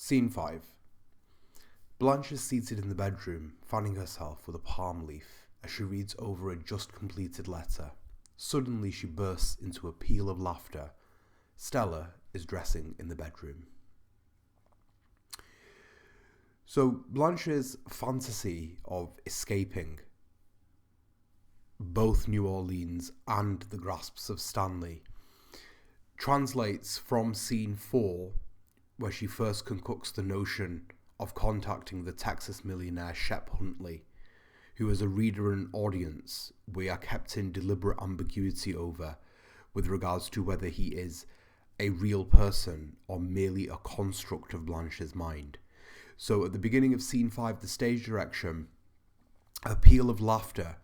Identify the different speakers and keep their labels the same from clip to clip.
Speaker 1: Scene 5. Blanche is seated in the bedroom, fanning herself with a palm leaf as she reads over a just-completed letter. Suddenly she bursts into a peal of laughter. Stella is dressing in the bedroom. So Blanche's fantasy of escaping both New Orleans and the grasps of Stanley translates from scene 4, where she first concocts the notion of contacting the Texas millionaire Shep Huntley, who as a reader and audience we are kept in deliberate ambiguity over with regards to whether he is a real person or merely a construct of Blanche's mind. So at the beginning of scene 5, the stage direction, a peal of laughter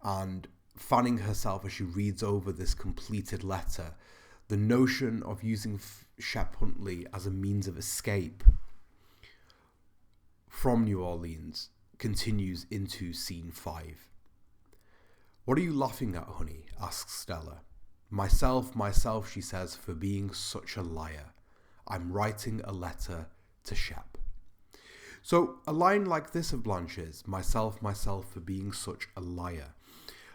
Speaker 1: and fanning herself as she reads over this completed letter, the notion of using Shep Huntley as a means of escape from New Orleans continues into scene 5. "What are you laughing at, honey?" asks Stella. Myself, she says, for being such a liar. I'm writing a letter to Shep." So a line like this of Blanche's, myself for being such a liar.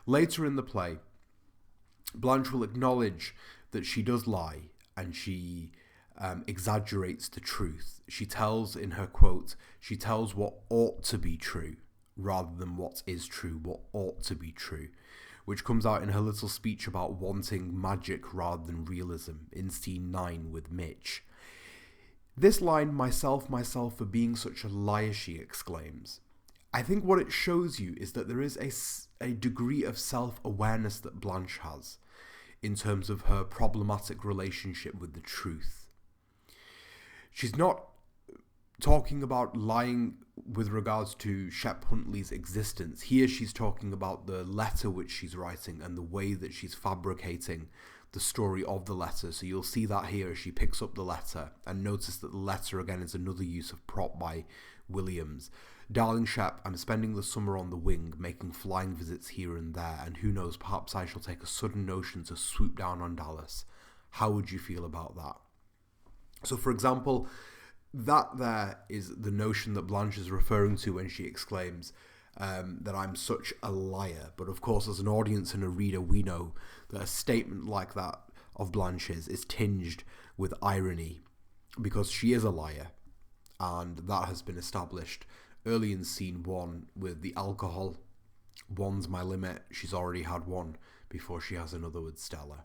Speaker 1: Later in the play, Blanche will acknowledge that she does lie and she exaggerates the truth. She tells, in her quote, she tells what ought to be true rather than what is true, what ought to be true, which comes out in her little speech about wanting magic rather than realism in scene 9 with Mitch. This line, myself for being such a liar, she exclaims. I think what it shows you is that there is a degree of self-awareness that Blanche has in terms of her problematic relationship with the truth. She's not talking about lying with regards to Shep Huntley's existence. Here she's talking about the letter which she's writing and the way that she's fabricating the story of the letter. So you'll see that here as she picks up the letter, and notice that the letter again is another use of prop by Williams. "Darling Shep, I'm spending the summer on the wing, making flying visits here and there, and who knows, perhaps I shall take a sudden notion to swoop down on Dallas. How would you feel about that?" So for example, that there is the notion that Blanche is referring to when she exclaims that I'm such a liar. But of course, as an audience and a reader, we know that a statement like that of Blanche's is tinged with irony because she is a liar, and that has been established early in scene 1 with the alcohol. One's my limit. She's already had one before she has another with Stella.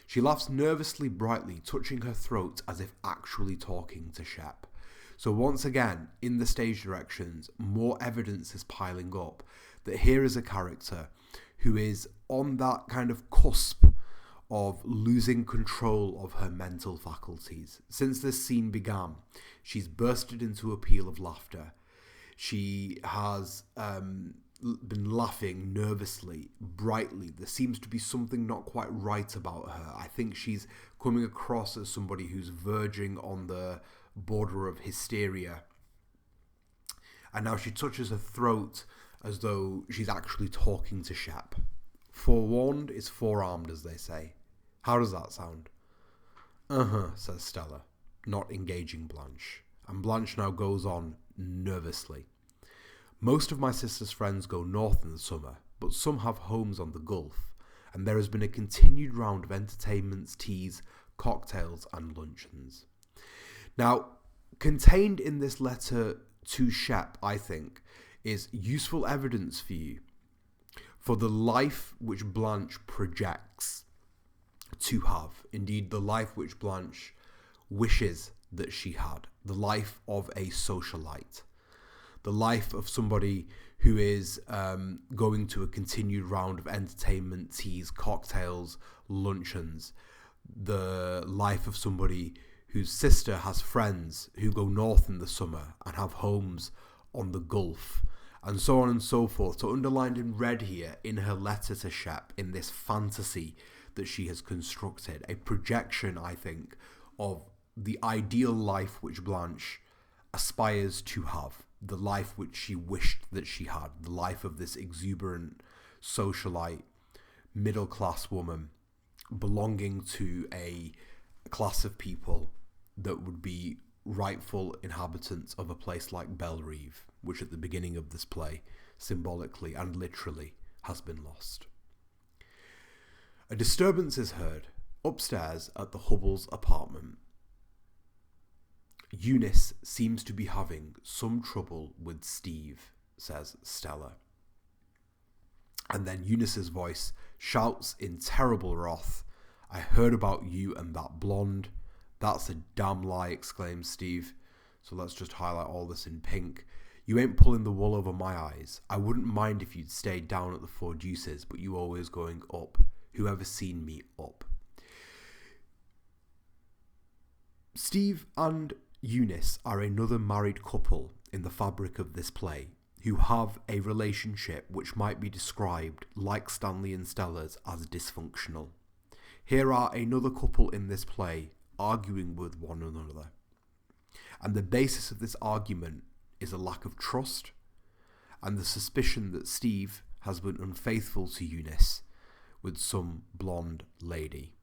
Speaker 1: She laughs nervously, brightly, touching her throat as if actually talking to Shep. So once again, in the stage directions, more evidence is piling up that here is a character who is on that kind of cusp of losing control of her mental faculties. Since this scene began, she's bursted into a peal of laughter. She has been laughing nervously, brightly. There seems to be something not quite right about her. I think she's coming across as somebody who's verging on the border of hysteria. And now she touches her throat as though she's actually talking to Shep. Forewarned is forearmed, as they say. How does that sound? Says Stella, not engaging Blanche. And Blanche now goes on nervously. Most of my sister's friends go north in the summer, but some have homes on the Gulf, and there has been a continued round of entertainments, teas, cocktails, and luncheons. Now, contained in this letter to Shep, I think, is useful evidence for you for the life which Blanche projects to have. Indeed, the life which Blanche wishes that she had. The life of a socialite. The life of somebody who is going to a continued round of entertainment, teas, cocktails, luncheons. The life of somebody whose sister has friends who go north in the summer and have homes on the Gulf, and so on and so forth. So underlined in red here in her letter to Shep, in this fantasy that she has constructed, a projection, I think, of the ideal life which Blanche aspires to have. The life which she wished that she had, the life of this exuberant socialite, middle-class woman belonging to a class of people that would be rightful inhabitants of a place like Bellerive, which at the beginning of this play, symbolically and literally, has been lost. A disturbance is heard upstairs at the Hubbles' apartment. Eunice seems to be having some trouble with Steve, says Stella. And then Eunice's voice shouts in terrible wrath, "I heard about you and that blonde." "That's a damn lie," exclaims Steve. So let's just highlight all this in pink. "You ain't pulling the wool over my eyes. I wouldn't mind if you'd stayed down at the Four Deuces, but you always going up. Whoever seen me up?" Steve and Eunice are another married couple in the fabric of this play, who have a relationship which might be described, like Stanley and Stella's, as dysfunctional. Here are another couple in this play arguing with one another. And the basis of this argument is a lack of trust and the suspicion that Steve has been unfaithful to Eunice with some blonde lady.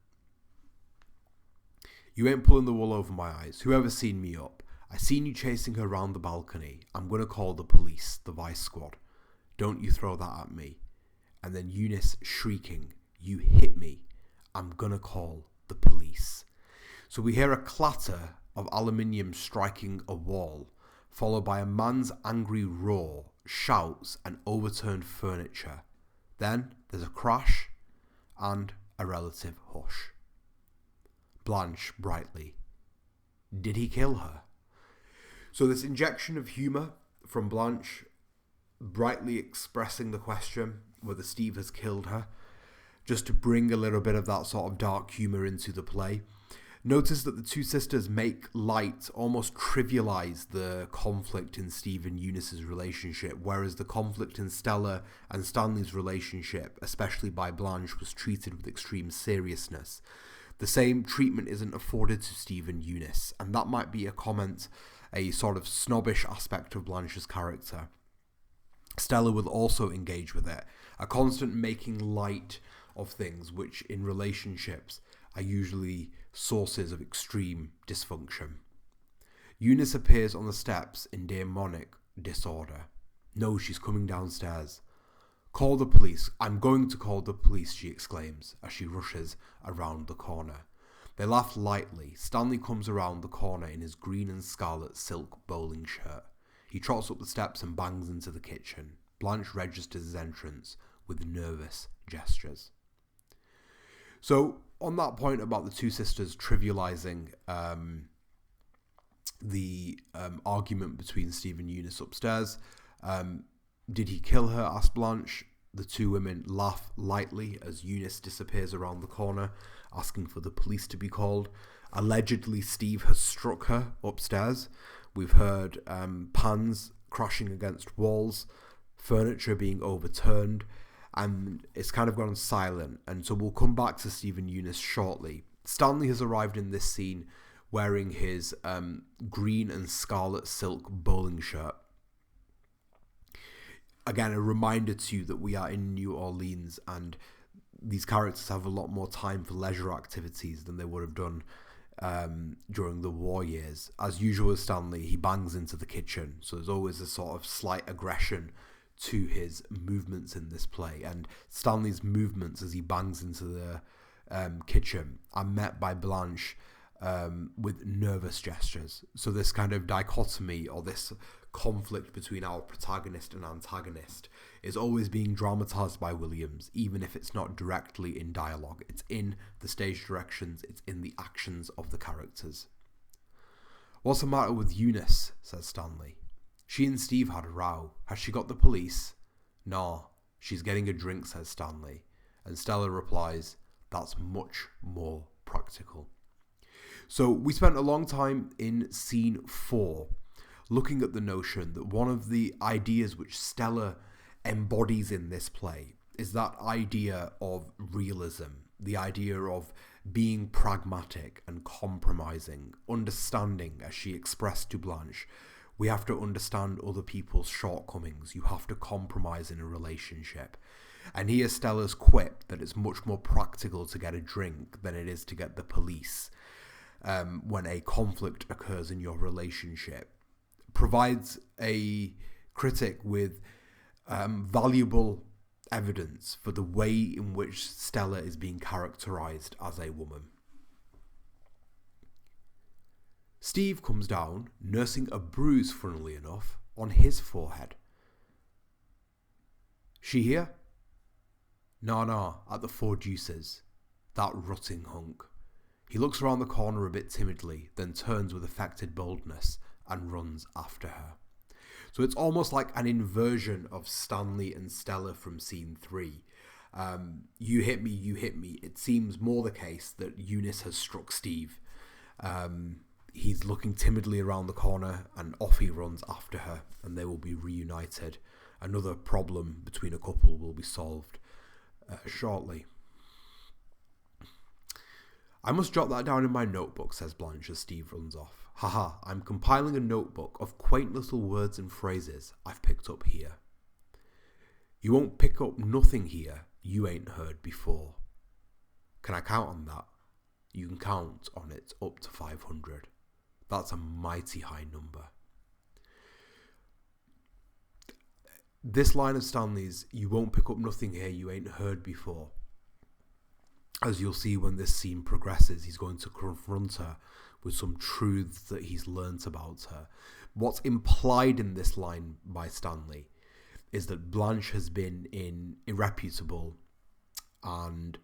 Speaker 1: "You ain't pulling the wool over my eyes. Whoever seen me up? I seen you chasing her round the balcony. I'm going to call the police, the vice squad. Don't you throw that at me." And then Eunice shrieking, "You hit me. I'm going to call the police." So we hear a clatter of aluminium striking a wall, followed by a man's angry roar, shouts, and overturned furniture. Then there's a crash and a relative hush. Blanche brightly, "Did he kill her?" So this injection of humour from Blanche, brightly expressing the question whether Steve has killed her, just to bring a little bit of that sort of dark humour into the play. Notice that the two sisters make light, almost trivialise the conflict in Steve and Eunice's relationship, whereas the conflict in Stella and Stanley's relationship, especially by Blanche, was treated with extreme seriousness. The same treatment isn't afforded to Steve and Eunice, and that might be a comment, a sort of snobbish aspect of Blanche's character. Stella will also engage with it, a constant making light of things which in relationships are usually sources of extreme dysfunction. Eunice appears on the steps in demonic disorder. No, she's coming downstairs. "Call the police. I'm going to call the police," she exclaims as she rushes around the corner. They laugh lightly. Stanley comes around the corner in his green and scarlet silk bowling shirt. He trots up the steps and bangs into the kitchen. Blanche registers his entrance with nervous gestures. So, on that point about the two sisters trivializing the argument between Steve and Eunice upstairs, "Did he kill her?" asks Blanche. The two women laugh lightly as Eunice disappears around the corner, asking for the police to be called. Allegedly, Steve has struck her upstairs. We've heard pans crashing against walls, furniture being overturned, and it's kind of gone silent. And so we'll come back to Steve and Eunice shortly. Stanley has arrived in this scene wearing his green and scarlet silk bowling shirt. Again, a reminder to you that we are in New Orleans and these characters have a lot more time for leisure activities than they would have done during the war years. As usual with Stanley, he bangs into the kitchen, so there's always a sort of slight aggression to his movements in this play. And Stanley's movements as he bangs into the kitchen are met by Blanche with nervous gestures. So this kind of dichotomy or this conflict between our protagonist and antagonist is always being dramatized by Williams, even if it's not directly in dialogue. It's in the stage directions, it's in the actions of the characters. "What's the matter with Eunice?" says Stanley. "She and Steve had a row. Has she got the police?" "No, she's getting a drink," says Stanley. And Stella replies, "That's much more practical." So we spent a long time in scene 4 looking at the notion that one of the ideas which Stella embodies in this play is that idea of realism, the idea of being pragmatic and compromising, understanding, as she expressed to Blanche, we have to understand other people's shortcomings. You have to compromise in a relationship. And here's Stella's quip that it's much more practical to get a drink than it is to get the police. when a conflict occurs in your relationship, provides a critic with valuable evidence for the way in which Stella is being characterized as a woman. Steve comes down, nursing a bruise, funnily enough, on his forehead. She here? No, at the Four Deuces. That rutting hunk. He looks around the corner a bit timidly, then turns with affected boldness and runs after her. So it's almost like an inversion of Stanley and Stella from scene 3. You hit me. It seems more the case that Eunice has struck Steve. He's looking timidly around the corner and off he runs after her, and they will be reunited. Another problem between a couple will be solved shortly. I must jot that down in my notebook, says Blanche as Steve runs off. Haha, I'm compiling a notebook of quaint little words and phrases I've picked up here. You won't pick up nothing here you ain't heard before. Can I count on that? You can count on it up to 500. That's a mighty high number. This line of Stanley's, you won't pick up nothing here you ain't heard before. As you'll see when this scene progresses, he's going to confront her with some truths that he's learnt about her. What's implied in this line by Stanley is that Blanche has been in irreputable and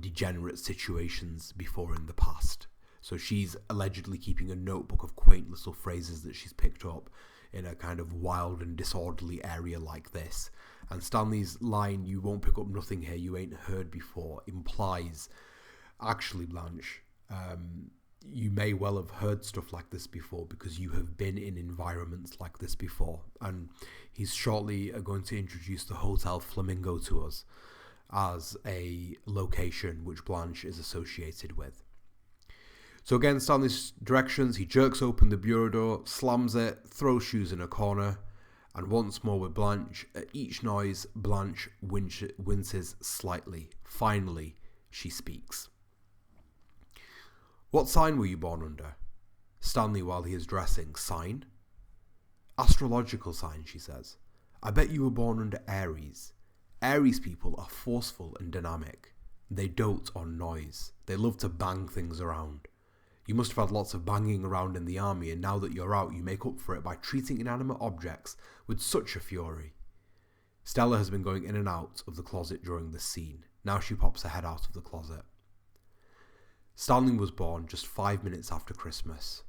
Speaker 1: degenerate situations before in the past. So she's allegedly keeping a notebook of quaint little phrases that she's picked up in a kind of wild and disorderly area like this. And Stanley's line, you won't pick up nothing here you ain't heard before, implies, actually, Blanche, you may well have heard stuff like this before because you have been in environments like this before. And he's shortly going to introduce the Hotel Flamingo to us as a location which Blanche is associated with. So again, Stanley's directions, he jerks open the bureau door, slams it, throws shoes in a corner, and once more with Blanche, at each noise, Blanche winces slightly. Finally, she speaks. What sign were you born under? Stanley, while he is dressing, sign? Astrological sign, she says. I bet you were born under Aries. Aries people are forceful and dynamic. They dote on noise. They love to bang things around. You must have had lots of banging around in the army, and now that you're out, you make up for it by treating inanimate objects with such a fury. Stella has been going in and out of the closet during this scene. Now she pops her head out of the closet. Stanley was born just 5 minutes after Christmas,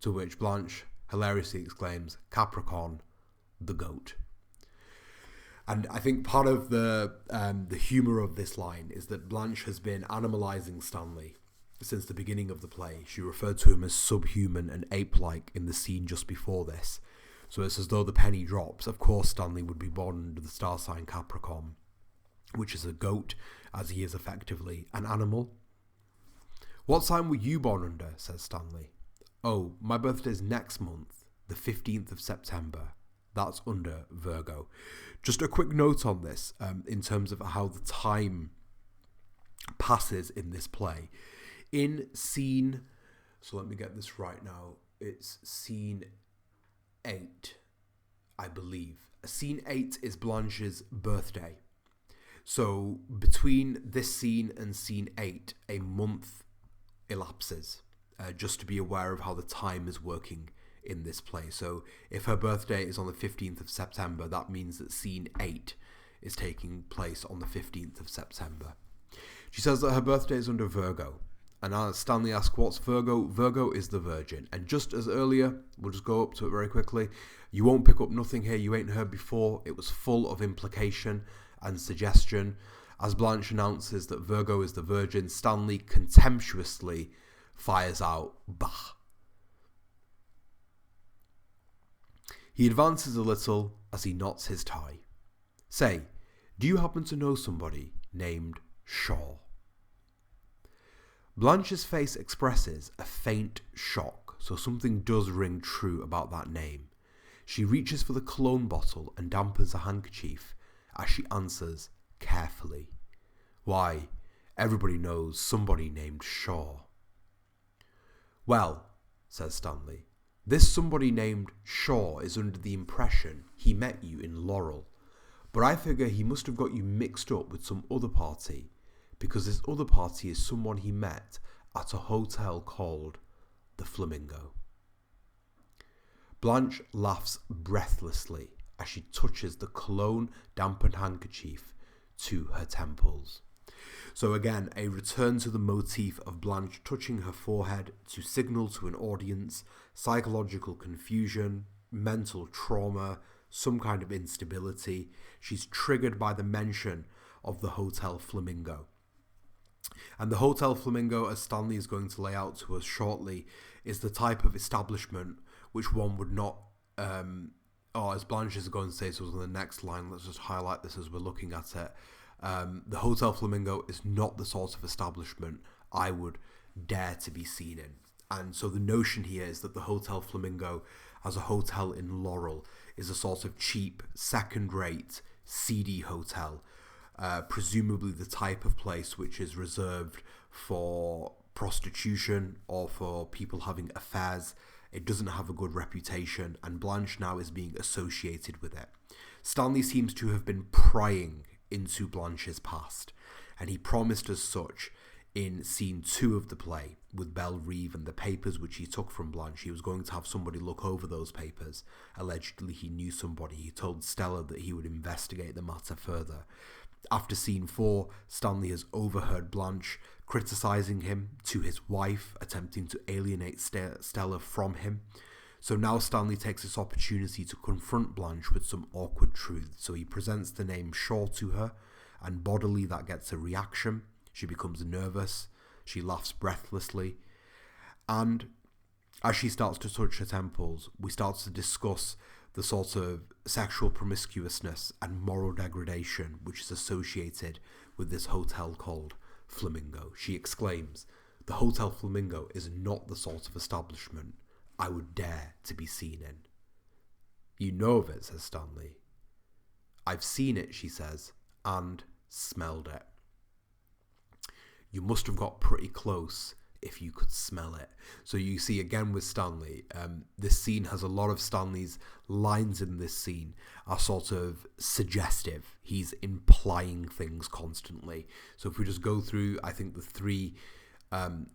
Speaker 1: to which Blanche hilariously exclaims, Capricorn, the goat. And I think part of the humour of this line is that Blanche has been animalising Stanley since the beginning of the play. She referred to him as subhuman and ape-like in the scene just before this. So it's as though the penny drops. Of course, Stanley would be born under the star sign Capricorn, which is a goat, as he is effectively an animal. What sign were you born under? Says Stanley. Oh, my birthday's next month, the 15th of September. That's under Virgo. Just a quick note on this, in terms of how the time passes in this play. In scene, so let me get this right now, it's scene 8, I believe. Scene 8 is Blanche's birthday. So between this scene and scene 8, a month elapses, just to be aware of how the time is working in this play. So if her birthday is on the 15th of September, that means that scene 8 is taking place on the 15th of September. She says that her birthday is under Virgo. And as Stanley asks, what's Virgo? Virgo is the Virgin. And just as earlier, we'll just go up to it very quickly, you won't pick up nothing here you ain't heard before. It was full of implication and suggestion. As Blanche announces that Virgo is the Virgin, Stanley contemptuously fires out, bah. He advances a little as he knots his tie. Say, do you happen to know somebody named Shaw? Blanche's face expresses a faint shock, so something does ring true about that name. She reaches for the cologne bottle and dampens a handkerchief as she answers carefully. Why, everybody knows somebody named Shaw. Well, says Stanley, this somebody named Shaw is under the impression he met you in Laurel, but I figure he must have got you mixed up with some other party, because this other party is someone he met at a hotel called the Flamingo. Blanche laughs breathlessly as she touches the cologne-dampened handkerchief to her temples. So again, a return to the motif of Blanche touching her forehead to signal to an audience psychological confusion, mental trauma, some kind of instability. She's triggered by the mention of the Hotel Flamingo. And the Hotel Flamingo, as Stanley is going to lay out to us shortly, is the type of establishment which one would not, or as Blanche is going to say to us on the next line, let's just highlight this as we're looking at it. The Hotel Flamingo is not the sort of establishment I would dare to be seen in. And so the notion here is that the Hotel Flamingo, as a hotel in Laurel, is a sort of cheap, second-rate, seedy hotel, presumably the type of place which is reserved for prostitution or for people having affairs. It doesn't have a good reputation, and Blanche now is being associated with it. Stanley seems to have been prying into Blanche's past, and he promised as such in scene 2 of the play with Belle Reeve and the papers which he took from Blanche. He was going to have somebody look over those papers. Allegedly he knew somebody. He told Stella that he would investigate the matter further. After scene 4, Stanley has overheard Blanche criticising him to his wife, attempting to alienate Stella from him. So now Stanley takes this opportunity to confront Blanche with some awkward truths. So he presents the name Shaw to her, and bodily that gets a reaction. She becomes nervous, she laughs breathlessly, and as she starts to touch her temples, we start to discuss the sort of sexual promiscuousness and moral degradation which is associated with this hotel called Flamingo. She exclaims, "The Hotel Flamingo is not the sort of establishment I would dare to be seen in." "You know of it," says Stanley. "I've seen it," she says, "and smelled it." "You must have got pretty close if you could smell it." So you see again with Stanley, this scene has a lot of Stanley's lines in this scene are sort of suggestive. He's implying things constantly. So if we just go through, I think, the 3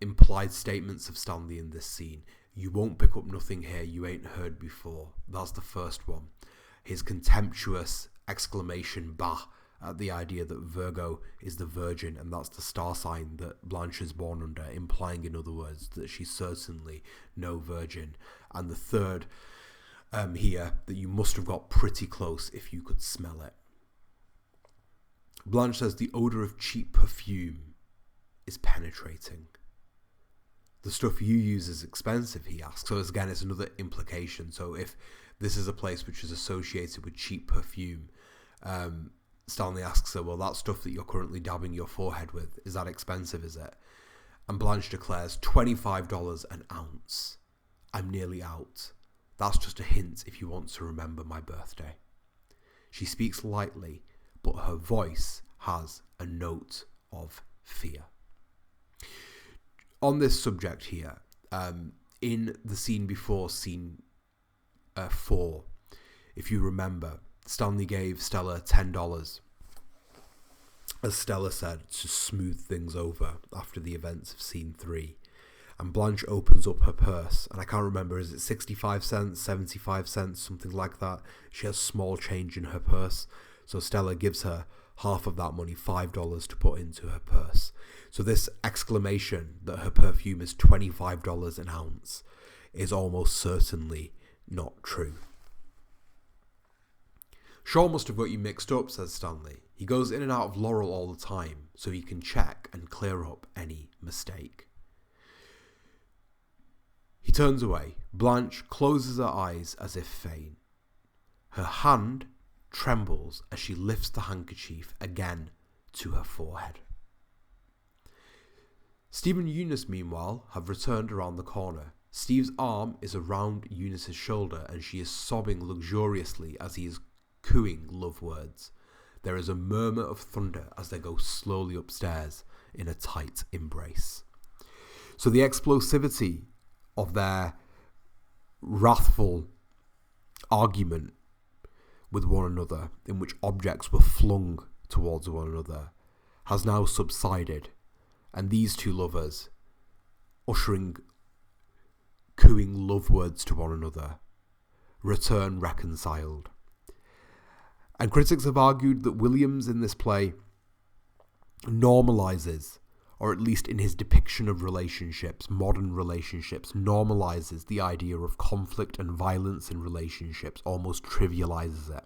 Speaker 1: implied statements of Stanley in this scene. "You won't pick up nothing here you ain't heard before." That's the first one. His contemptuous exclamation, "bah," at the idea that Virgo is the Virgin, and that's the star sign that Blanche is born under, implying, in other words, that she's certainly no virgin. And the third here, that you must have got pretty close if you could smell it. Blanche says the odour of cheap perfume is penetrating. "The stuff you use is expensive," he asks. So again, it's another implication. So if this is a place which is associated with cheap perfume, Stanley asks her, "Well, that stuff that you're currently dabbing your forehead with, is that expensive, is it?" And Blanche declares, $25 an ounce. "I'm nearly out. That's just a hint if you want to remember my birthday." She speaks lightly, but her voice has a note of fear. On this subject here, in the scene before, scene 4, if you remember, Stanley gave Stella $10, as Stella said, to smooth things over after the events of scene 3. And Blanche opens up her purse, and I can't remember, is it 65 cents, 75 cents, something like that? She has small change in her purse, so Stella gives her half of that money, $5, to put into her purse. So this exclamation that her perfume is $25 an ounce is almost certainly not true. "Shaw must have got you mixed up," says Stanley. "He goes in and out of Laurel all the time, so he can check and clear up any mistake." He turns away. Blanche closes her eyes as if faint. Her hand trembles as she lifts the handkerchief again to her forehead. Steve and Eunice, meanwhile, have returned around the corner. Steve's arm is around Eunice's shoulder, and she is sobbing luxuriously as he is cooing love words. There is a murmur of thunder as they go slowly upstairs in a tight embrace. So the explosivity of their wrathful argument with one another, in which objects were flung towards one another, has now subsided, and these two lovers, cooing love words to one another, return reconciled. And critics have argued that Williams in this play normalizes, or at least in his depiction of relationships, modern relationships, normalizes the idea of conflict and violence in relationships, almost trivializes it.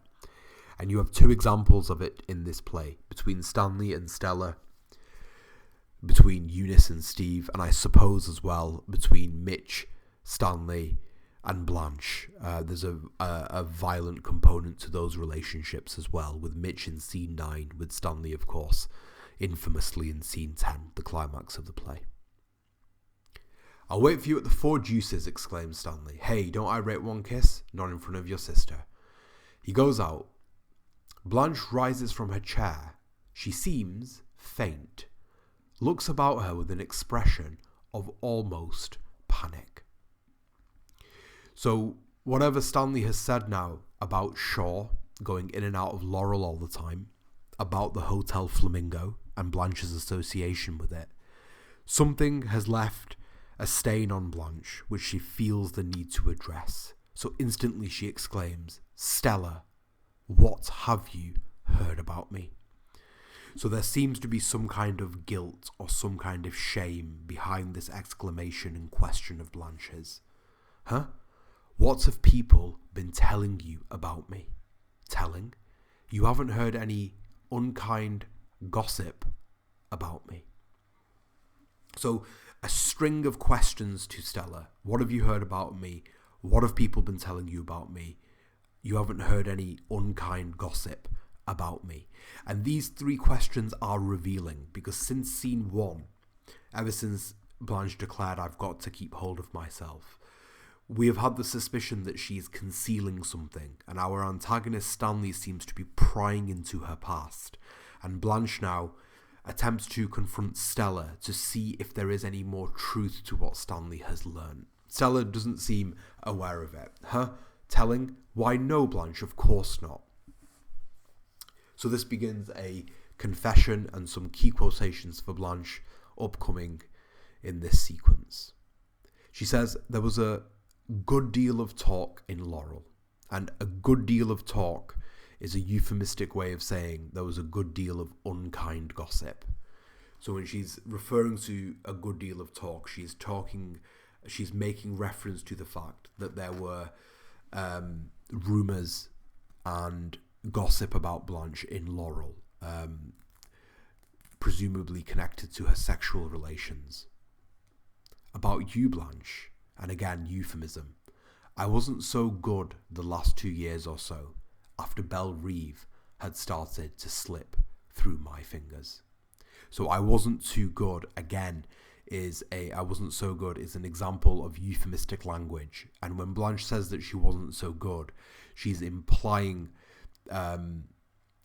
Speaker 1: And you have two examples of it in this play, between Stanley and Stella, between Eunice and Steve, and I suppose as well between Mitch, Stanley, and Blanche. There's a violent component to those relationships as well, with Mitch in scene 9, with Stanley, of course, infamously in scene 10, the climax of the play. "I'll wait for you at the Four Juices," exclaims Stanley. "Hey, don't I rate one kiss? Not in front of your sister." He goes out. Blanche rises from her chair. She seems faint, looks about her with an expression of almost panic. So whatever Stanley has said now about Shaw going in and out of Laurel all the time, about the Hotel Flamingo and Blanche's association with it, something has left a stain on Blanche which she feels the need to address. So instantly she exclaims, "Stella, what have you heard about me?" So there seems to be some kind of guilt or some kind of shame behind this exclamation and question of Blanche's. "Huh? What have people been telling you about me?" Telling? You haven't heard any unkind gossip about me? So a string of questions to Stella. What have you heard about me? What have people been telling you about me? You haven't heard any unkind gossip about me. And these three questions are revealing, because since scene 1, ever since Blanche declared, "I've got to keep hold of myself," we have had the suspicion that she's concealing something, and our antagonist Stanley seems to be prying into her past. And Blanche now attempts to confront Stella to see if there is any more truth to what Stanley has learned. Stella doesn't seem aware of it. "Huh? Telling? Why no, Blanche, of course not." So this begins a confession and some key quotations for Blanche upcoming in this sequence. She says, "There was a good deal of talk in Laurel." And a good deal of talk is a euphemistic way of saying there was a good deal of unkind gossip. So when she's referring to a good deal of talk, she's making reference to the fact that there were rumours and gossip about Blanche in Laurel, presumably connected to her sexual relations. "About you, Blanche," and again euphemism, "I wasn't so good the last 2 years or so, after Belle Reeve had started to slip through my fingers." So "I wasn't too good," again, I wasn't so good is an example of euphemistic language. And when Blanche says that she wasn't so good, she's implying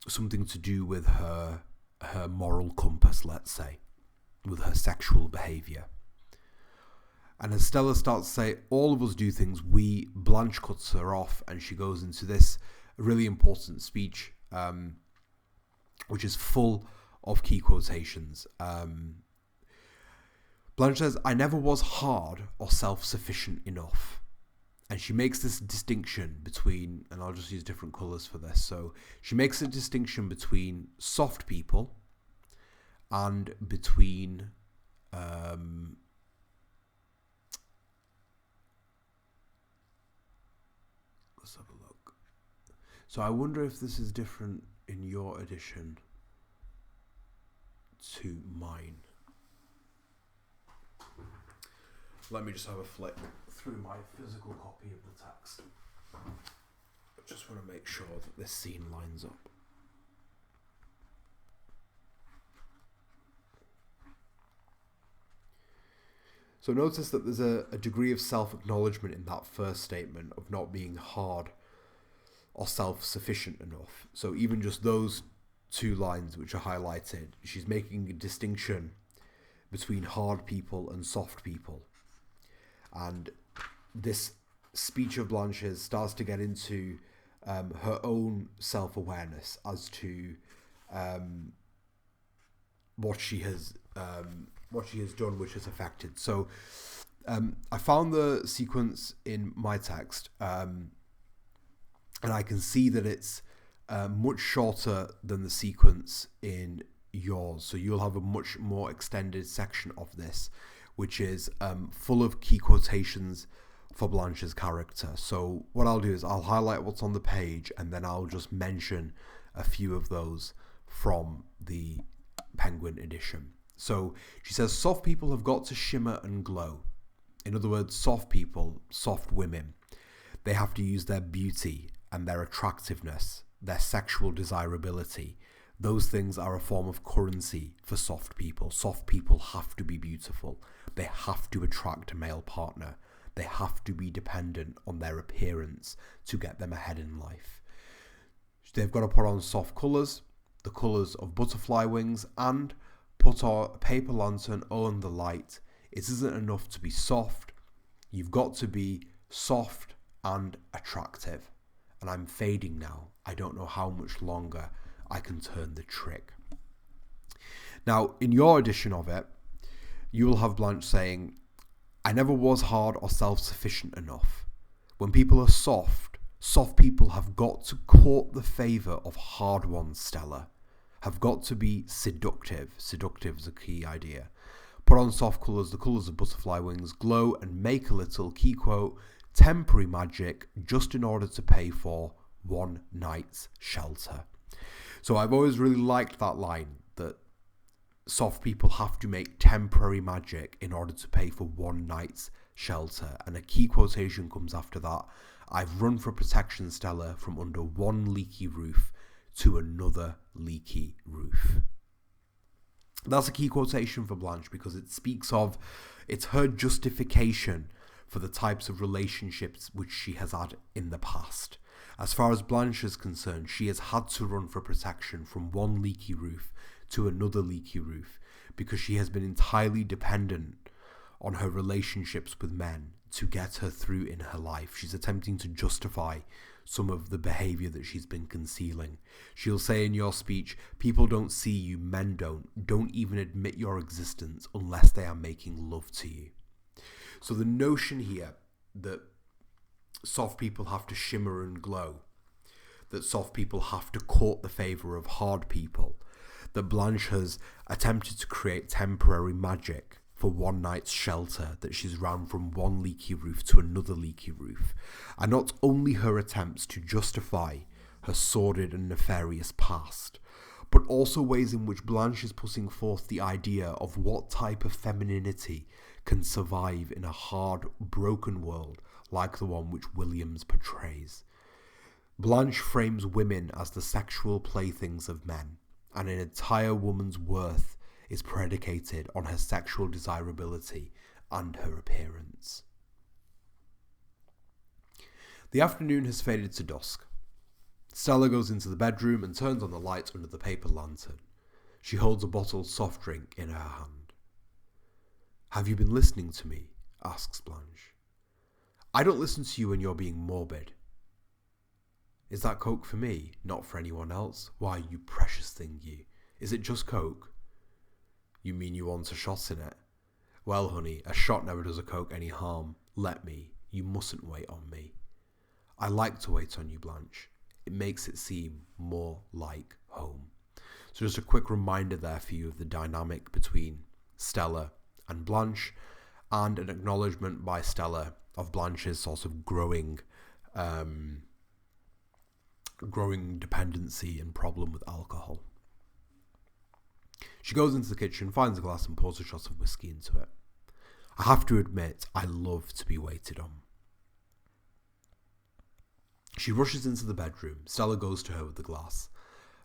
Speaker 1: something to do with her moral compass, let's say, with her sexual behaviour. And as Stella starts to say, "All of us do things," Blanche cuts her off, and she goes into this really important speech, which is full of key quotations. Blanche says, "I never was hard or self-sufficient enough." And she makes this distinction between, and I'll just use different colours for this. So she makes a distinction between soft people and between let's have a look. So I wonder if this is different in your edition to mine. Let me just have a flick through my physical copy of the text. I just want to make sure that this scene lines up. So notice that there's a degree of self-acknowledgement in that first statement of not being hard or self-sufficient enough. So even just those two lines which are highlighted, she's making a distinction between hard people and soft people. And this speech of Blanche's starts to get into her own self-awareness as to what she has done, which has affected. So I found the sequence in my text, and I can see that it's much shorter than the sequence in yours. So you'll have a much more extended section of this, which is full of key quotations for Blanche's character. So what I'll do is I'll highlight what's on the page, and then I'll just mention a few of those from the Penguin edition. So she says, soft people have got to shimmer and glow. In other words, soft people, soft women, they have to use their beauty and their attractiveness, their sexual desirability. Those things are a form of currency for soft people. Soft people have to be beautiful. They have to attract a male partner. They have to be dependent on their appearance to get them ahead in life. They've got to put on soft colours, the colours of butterfly wings, and put a paper lantern on the light. It isn't enough to be soft. You've got to be soft and attractive. And I'm fading now. I don't know how much longer I can turn the trick. Now, in your edition of it, you will have Blanche saying, I never was hard or self-sufficient enough. When people are soft, soft people have got to court the favour of hard ones, Stella. Have got to be seductive. Seductive is a key idea. Put on soft colours, the colours of butterfly wings, glow and make a little, key quote, temporary magic just in order to pay for one night's shelter. So I've always really liked that line, that soft people have to make temporary magic in order to pay for one night's shelter. And a key quotation comes after that. I've run for protection, Stella, from under one leaky roof to another leaky roof. That's a key quotation for Blanche because it speaks of, it's her justification for the types of relationships which she has had in the past. As far as Blanche is concerned, she has had to run for protection from one leaky roof to another leaky roof because she has been entirely dependent on her relationships with men to get her through in her life. She's attempting to justify some of the behaviour that she's been concealing. She'll say in your speech, people don't see you, men don't even admit your existence unless they are making love to you. So the notion here that soft people have to shimmer and glow, that soft people have to court the favour of hard people, that Blanche has attempted to create temporary magic for one night's shelter, that she's ran from one leaky roof to another leaky roof, are not only her attempts to justify her sordid and nefarious past, but also ways in which Blanche is putting forth the idea of what type of femininity can survive in a hard, broken world like the one which Williams portrays. Blanche frames women as the sexual playthings of men, and an entire woman's worth is predicated on her sexual desirability and her appearance. The afternoon has faded to dusk. Stella goes into the bedroom and turns on the light under the paper lantern. She holds a bottled soft drink in her hand. Have you been listening to me? Asks Blanche. I don't listen to you when you're being morbid. Is that Coke for me, not for anyone else? Why, you precious thing, you. Is it just Coke? You mean you want a shot in it? Well, honey, a shot never does a Coke any harm. Let me. You mustn't wait on me. I like to wait on you, Blanche. It makes it seem more like home. So just a quick reminder there for you of the dynamic between Stella and Blanche, and an acknowledgement by Stella of Blanche's sort of growing dependency and problem with alcohol. She goes into the kitchen, finds a glass and pours a shot of whiskey into it. I have to admit, I love to be waited on. She rushes into the bedroom. Stella goes to her with the glass.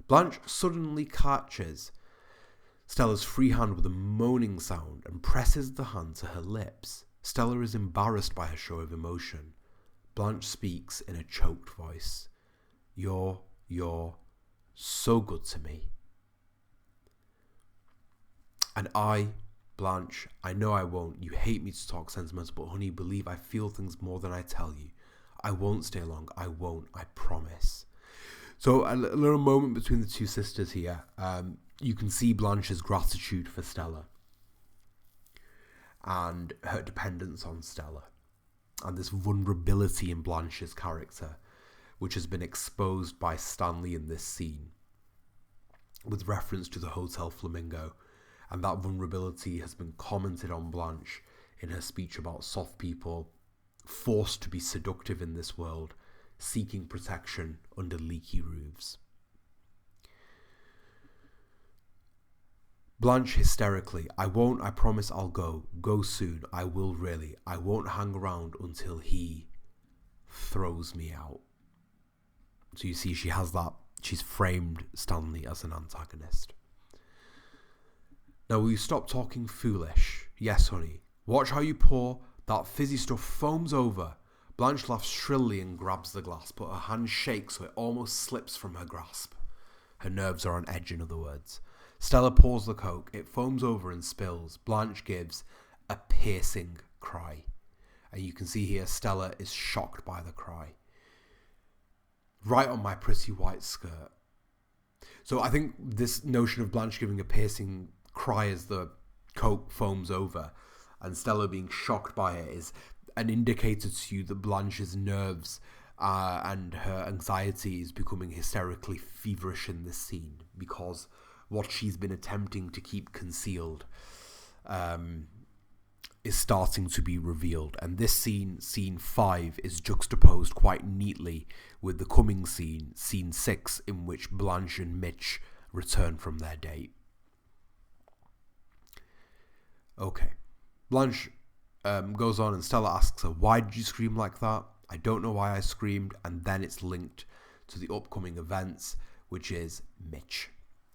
Speaker 1: Blanche suddenly catches Stella's free hand with a moaning sound and presses the hand to her lips. Stella is embarrassed by her show of emotion. Blanche speaks in a choked voice. You're so good to me. And I Blanche, I know I won't. You hate me to talk sentimental, but honey, believe I feel things more than I tell you. I won't stay long. I won't. I promise. So a little moment between the two sisters here. You can see Blanche's gratitude for Stella and her dependence on Stella, and this vulnerability in Blanche's character, which has been exposed by Stanley in this scene with reference to the Hotel Flamingo, and that vulnerability has been commented on Blanche in her speech about soft people forced to be seductive in this world, seeking protection under leaky roofs. Blanche hysterically, I won't, I promise I'll go soon, I will really, I won't hang around until he throws me out. So you see she has that, she's framed Stanley as an antagonist. Now will you stop talking foolish? Yes, honey. Watch how you pour, that fizzy stuff foams over. Blanche laughs shrilly and grabs the glass, but her hand shakes so it almost slips from her grasp. Her nerves are on edge, in other words. Stella pours the coke, it foams over and spills. Blanche gives a piercing cry. And you can see here Stella is shocked by the cry. Right on my pretty white skirt. So I think this notion of Blanche giving a piercing cry as the coke foams over and Stella being shocked by it is an indicator to you that Blanche's nerves and her anxiety is becoming hysterically feverish in this scene, because what she's been attempting to keep concealed is starting to be revealed. And this scene, scene 5, is juxtaposed quite neatly with the coming scene, scene 6, in which Blanche and Mitch return from their date. Okay. Blanche goes on and Stella asks her, why did you scream like that? I don't know why I screamed. And then it's linked to the upcoming events, which is Mitch.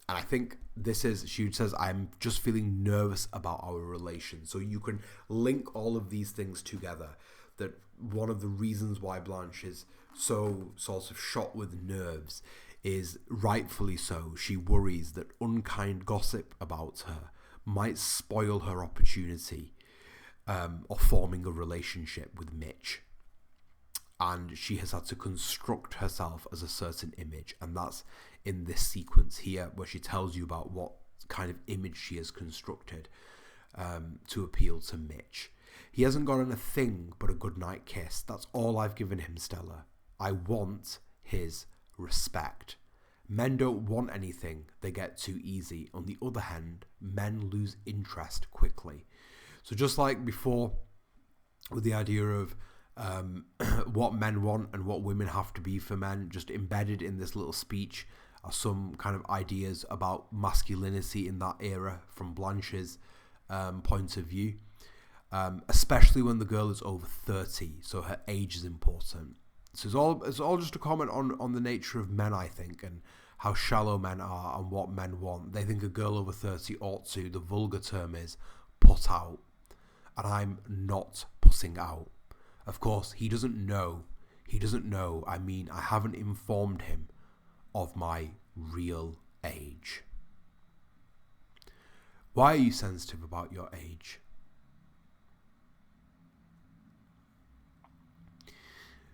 Speaker 1: And I think this is, she says, I'm just feeling nervous about our relation. So you can link all of these things together. That one of the reasons why Blanche is so sort of shot with nerves is rightfully so. She worries that unkind gossip about her might spoil her opportunity of forming a relationship with Mitch. And she has had to construct herself as a certain image. And that's in this sequence here, where she tells you about what kind of image she has constructed to appeal to Mitch. He hasn't gotten a thing but a goodnight kiss. That's all I've given him, Stella. I want his respect. Men don't want anything they get too easy. On the other hand, men lose interest quickly. So just like before, with the idea of what men want and what women have to be for men, just embedded in this little speech are some kind of ideas about masculinity in that era from Blanche's point of view, especially when the girl is over 30, so her age is important. So it's all just a comment on the nature of men, I think, and how shallow men are and what men want. They think a girl over 30 ought to, the vulgar term is, put out. And I'm not putting out. Of course, he doesn't know. I mean, I haven't informed him of my real age. Why are you sensitive about your age?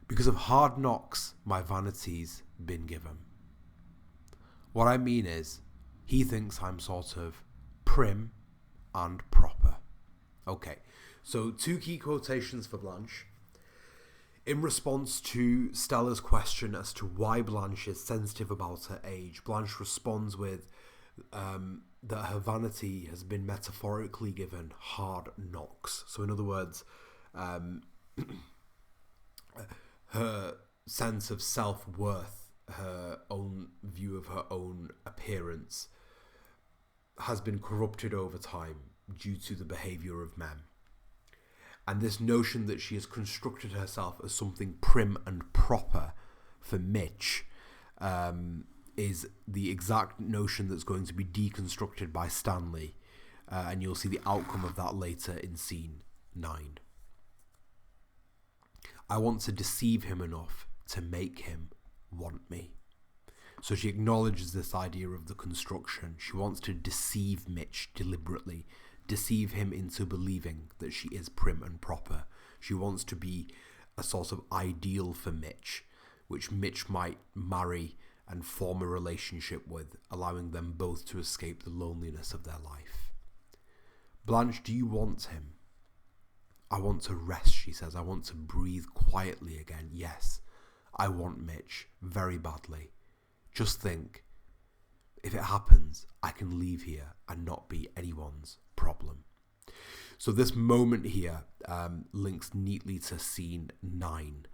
Speaker 1: Because of hard knocks, my vanity's been given. What I mean is, he thinks I'm sort of prim and proper. Okay, so 2 key quotations for Blanche. In response to Stella's question as to why Blanche is sensitive about her age, Blanche responds with that her vanity has been metaphorically given hard knocks. So in other words, her sense of self-worth, her own view of her own appearance has been corrupted over time due to the behaviour of men. And this notion that she has constructed herself as something prim and proper for Mitch is the exact notion that's going to be deconstructed by Stanley. And you'll see the outcome of that later in scene 9. I want to deceive him enough to make him want me. So she acknowledges this idea of the construction. She wants to deceive Mitch deliberately deceive him into believing that she is prim and proper. She wants to be a sort of ideal for Mitch, which Mitch might marry and form a relationship with, allowing them both to escape the loneliness of their life. Blanche, do you want him? I want to rest, she says. I want to breathe quietly again. Yes, I want Mitch very badly. Just think, if it happens, I can leave here and not be anyone's problem. So this moment here links neatly to scene 9.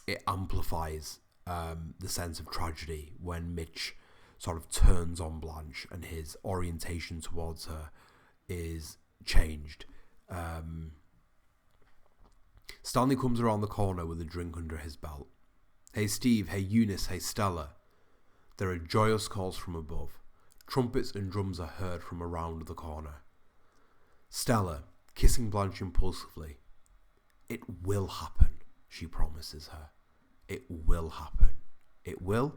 Speaker 1: It amplifies the sense of tragedy when Mitch sort of turns on Blanche and his orientation towards her is changed. Stanley comes around the corner with a drink under his belt. Hey Steve, hey Eunice, hey Stella. There are joyous calls from above. Trumpets and drums are heard from around the corner. Stella, kissing Blanche impulsively. It will happen, she promises her. It will happen. It will?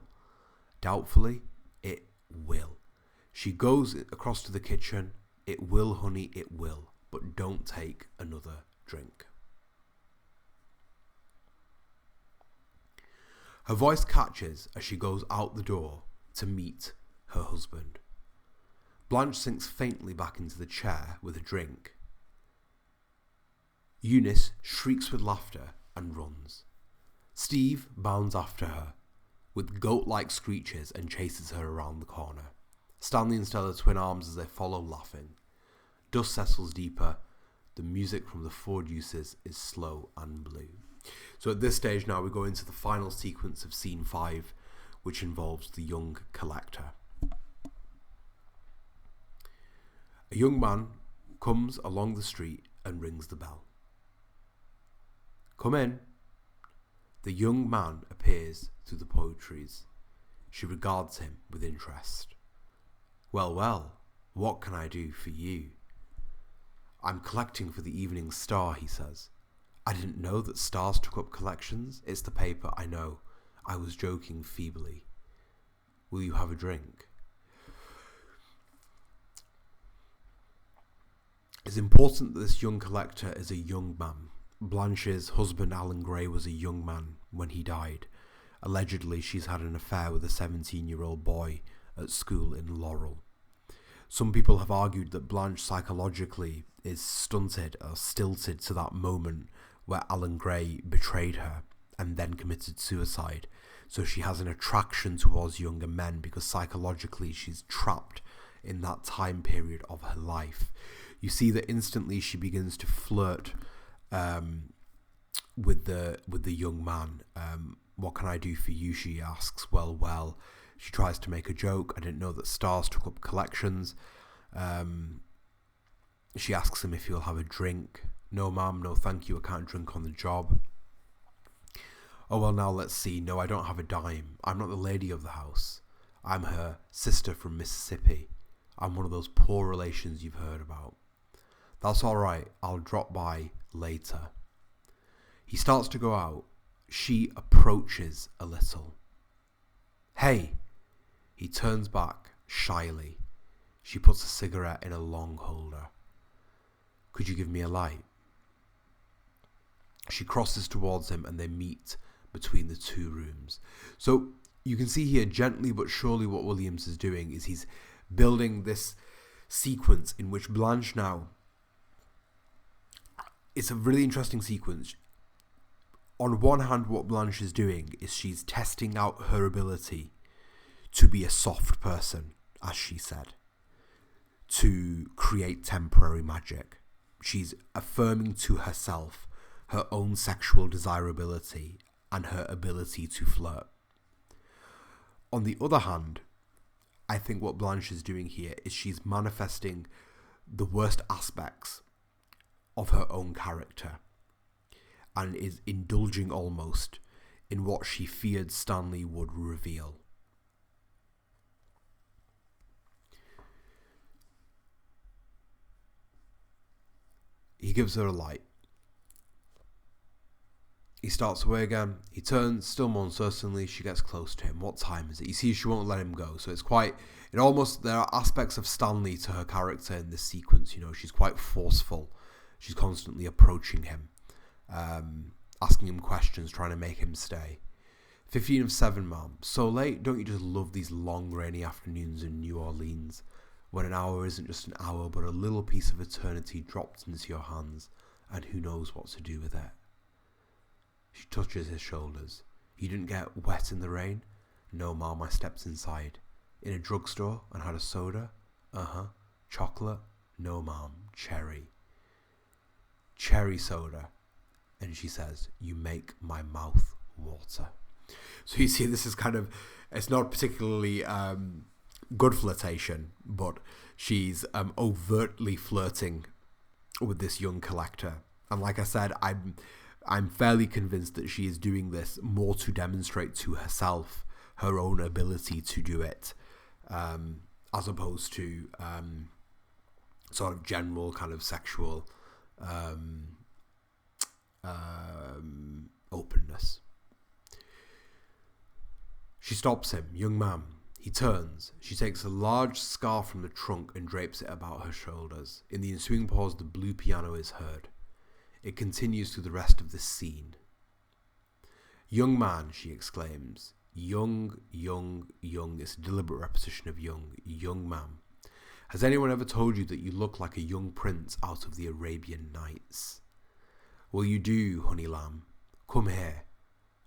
Speaker 1: Doubtfully, it will. She goes across to the kitchen. It will, honey, it will. But don't take another drink. Her voice catches as she goes out the door to meet her husband. Blanche sinks faintly back into the chair with a drink. Eunice shrieks with laughter and runs. Steve bounds after her with goat-like screeches and chases her around the corner. Stanley and Stella twin arms as they follow, laughing. Dust settles deeper. The music from the Ford uses is slow and blue. So at this stage now we go into the final sequence of scene 5, which involves the young collector. A young man comes along the street and rings the bell. Come in. The young man appears through the poetries. She regards him with interest. Well, well, what can I do for you? I'm collecting for the Evening Star, he says. I didn't know that stars took up collections. It's the paper, I know. I was joking feebly. Will you have a drink? It's important that this young collector is a young man. Blanche's husband, Alan Gray, was a young man when he died. Allegedly, she's had an affair with a 17-year-old boy at school in Laurel. Some people have argued that Blanche psychologically is stunted or stilted to that moment where Alan Gray betrayed her and then committed suicide. So she has an attraction towards younger men because psychologically she's trapped in that time period of her life. You see that instantly she begins to flirt with the young man. What can I do for you, she asks. Well. She tries to make a joke. I didn't know that stars took up collections. She asks him if he'll have a drink. No, ma'am, no thank you, I can't drink on the job. Oh, well, now let's see. No, I don't have a dime. I'm not the lady of the house. I'm her sister from Mississippi. I'm one of those poor relations you've heard about. That's all right. I'll drop by later. He starts to go out. She approaches a little. Hey! He turns back shyly. She puts a cigarette in a long holder. Could you give me a light? She crosses towards him and they meet between the two rooms. So you can see here gently but surely what Williams is doing is he's building this sequence in which Blanche now... It's a really interesting sequence. On one hand, what Blanche is doing is she's testing out her ability to be a soft person, as she said, to create temporary magic. She's affirming to herself her own sexual desirability and her ability to flirt. On the other hand, I think what Blanche is doing here is she's manifesting the worst aspects of her own character and is indulging almost in what she feared Stanley would reveal. He gives her a light. He starts away again. He turns, still more uncertainly. She gets close to him. What time is it? You see, she won't let him go. So there are aspects of Stanley to her character in this sequence. She's quite forceful. She's constantly approaching him, asking him questions, trying to make him stay. 15 of 7, Mom. So late? Don't you just love these long rainy afternoons in New Orleans, when an hour isn't just an hour, but a little piece of eternity dropped into your hands, and who knows what to do with it? She touches his shoulders. You didn't get wet in the rain? No, Mom, I stepped inside. In a drugstore and had a soda? Uh-huh. Chocolate? No, Mom, cherry. Cherry soda. And she says, you make my mouth water. So you see, this is it's not particularly good flirtation, but she's overtly flirting with this young collector. And like I said, I'm fairly convinced that she is doing this more to demonstrate to herself her own ability to do it, as opposed to sort of general kind of sexual openness. She stops him. Young man. He turns. She takes a large scarf from the trunk and drapes it about her shoulders. In the ensuing pause, the blue piano is heard. It continues through the rest of the scene. Young man, she exclaims. Young, young, young. It's a deliberate repetition of young. Young man. Has anyone ever told you that you look like a young prince out of the Arabian Nights? Well, you do, honey lamb. Come here.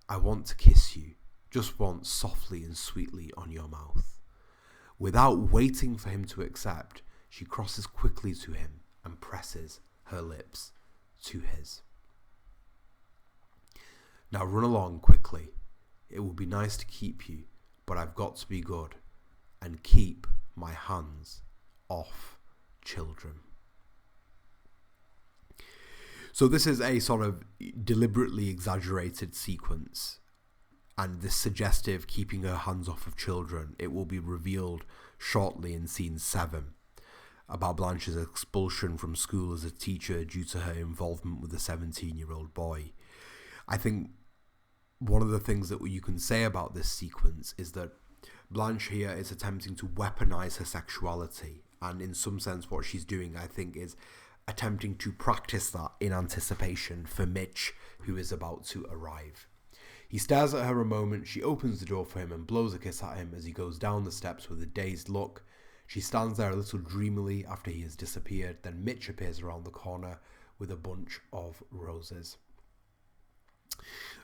Speaker 1: I want to kiss you. Just once, softly and sweetly on your mouth. Without waiting for him to accept, she crosses quickly to him and presses her lips to his. Now run along quickly. It will be nice to keep you, but I've got to be good and keep my hands off children. So this is a sort of deliberately exaggerated sequence, and this suggestive keeping her hands off of children, it will be revealed shortly in scene 7 about Blanche's expulsion from school as a teacher due to her involvement with a 17-year-old boy. I think one of the things that you can say about this sequence is that Blanche here is attempting to weaponize her sexuality, and in some sense what she's doing, I think, is attempting to practice that in anticipation for Mitch, who is about to arrive. He stares at her a moment, she opens the door for him and blows a kiss at him as he goes down the steps with a dazed look. She stands there a little dreamily after he has disappeared, then Mitch appears around the corner with a bunch of roses.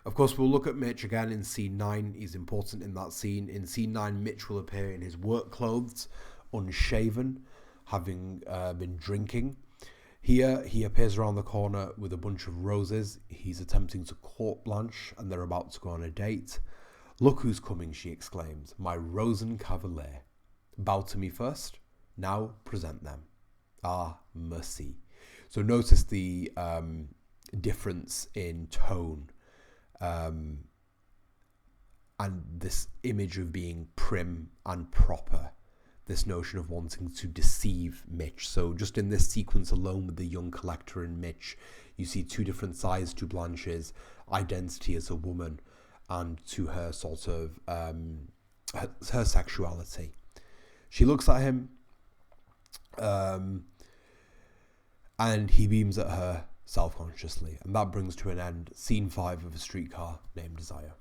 Speaker 1: Of course, we'll look at Mitch again in scene 9. He's important in that scene. In scene 9, Mitch will appear in his work clothes, unshaven, having been drinking. Here, he appears around the corner with a bunch of roses. He's attempting to court Blanche, and they're about to go on a date. Look who's coming, she exclaims. My Rosen Cavalier. Bow to me first. Now present them. Ah, mercy. So notice the difference in tone. And this image of being prim and proper, this notion of wanting to deceive Mitch. So just in this sequence alone with the young collector and Mitch, you see two different sides to Blanche's identity as a woman and to her sort of her sexuality. She looks at him and he beams at her self-consciously, and that brings to an end scene 5 of A Streetcar Named Desire.